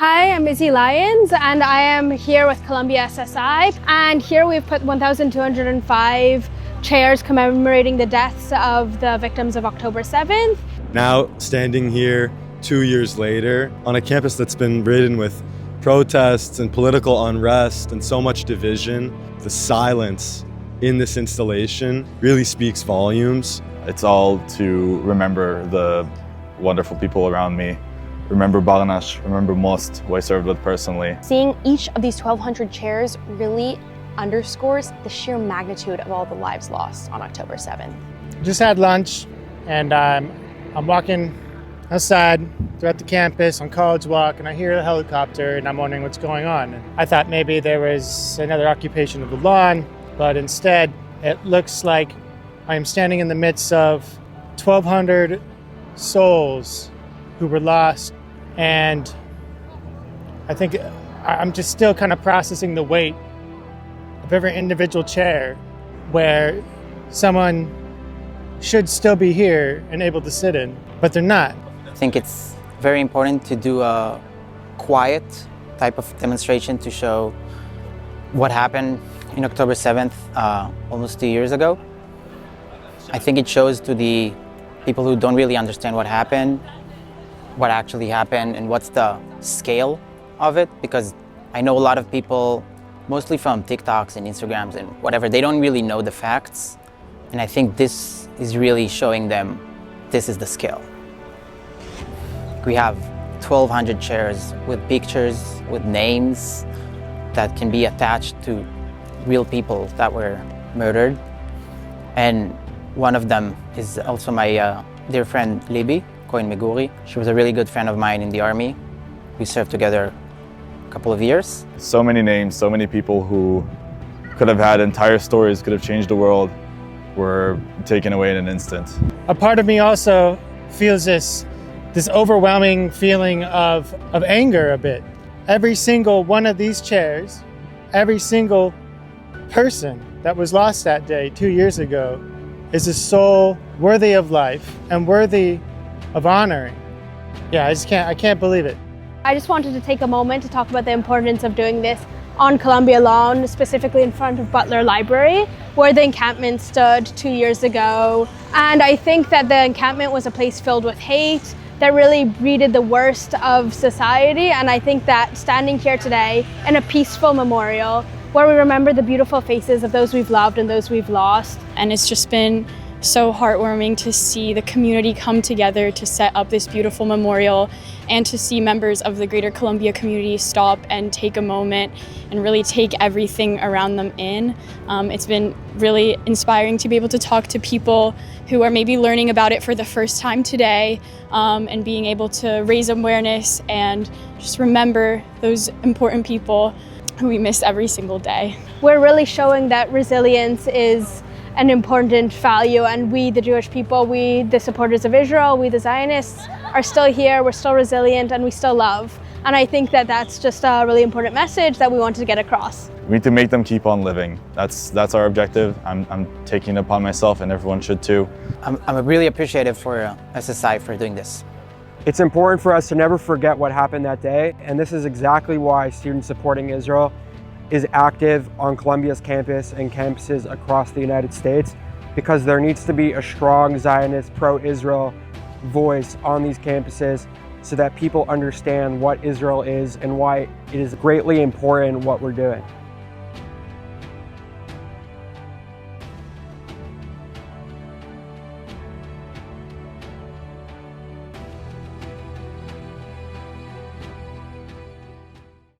Hi, I'm Izzy Lyons and I am here with Columbia SSI, and here we've put 1,205 chairs commemorating the deaths of the victims of October 7th. Now standing here 2 years later on a campus that's been ridden with protests and political unrest and so much division, the silence in this installation really speaks volumes. It's all to remember the wonderful people around me. Remember Barnash, remember Most, who I served with personally. Seeing each of these 1,200 chairs really underscores the sheer magnitude of all the lives lost on October 7th. Just had lunch and I'm walking outside throughout the campus on College Walk, and I hear a helicopter and I'm wondering what's going on. And I thought maybe there was another occupation of the lawn, but instead it looks like I am standing in the midst of 1,200 souls who were lost. And I think I'm just still kind of processing the weight of every individual chair where someone should still be here and able to sit in, but they're not. I think it's very important to do a quiet type of demonstration to show what happened in October 7th, almost 2 years ago. I think it shows to the people who don't really understand what happened, what actually happened and what's the scale of it, because I know a lot of people, mostly from TikToks and Instagrams and whatever, they don't really know the facts. And I think this is really showing them this is the scale. We have 1,200 chairs with pictures, with names that can be attached to real people that were murdered. And one of them is also my dear friend Libby Meguri. She was a really good friend of mine in the army. We served together a couple of years. So many names, so many people who could have had entire stories, could have changed the world, were taken away in an instant. A part of me also feels this overwhelming feeling of anger a bit. Every single one of these chairs, every single person that was lost that day 2 years ago is a soul worthy of life and worthy of honoring. Yeah, I can't believe it. I just wanted to take a moment to talk about the importance of doing this on Columbia lawn, specifically in front of Butler Library, where the encampment stood 2 years ago. And I think that the encampment was a place filled with hate that really breeded the worst of society. And I think that standing here today in a peaceful memorial where we remember the beautiful faces of those we've loved and those we've lost. And it's just been so heartwarming to see the community come together to set up this beautiful memorial and to see members of the greater Columbia community stop and take a moment and really take everything around them in. It's been really inspiring to be able to talk to people who are maybe learning about it for the first time today, and being able to raise awareness and just remember those important people who we miss every single day. We're really showing that resilience is an important value, and we, the Jewish people, we, the supporters of Israel, we, the Zionists, are still here, we're still resilient, and we still love. And I think that that's just a really important message that we wanted to get across. We need to make them keep on living. That's our objective. I'm taking it upon myself, and everyone should too. I'm really appreciative for SSI for doing this. It's important for us to never forget what happened that day, and this is exactly why Students Supporting Israel is active on Columbia's campus and campuses across the United States, because there needs to be a strong Zionist, pro-Israel voice on these campuses so that people understand what Israel is and why it is greatly important what we're doing.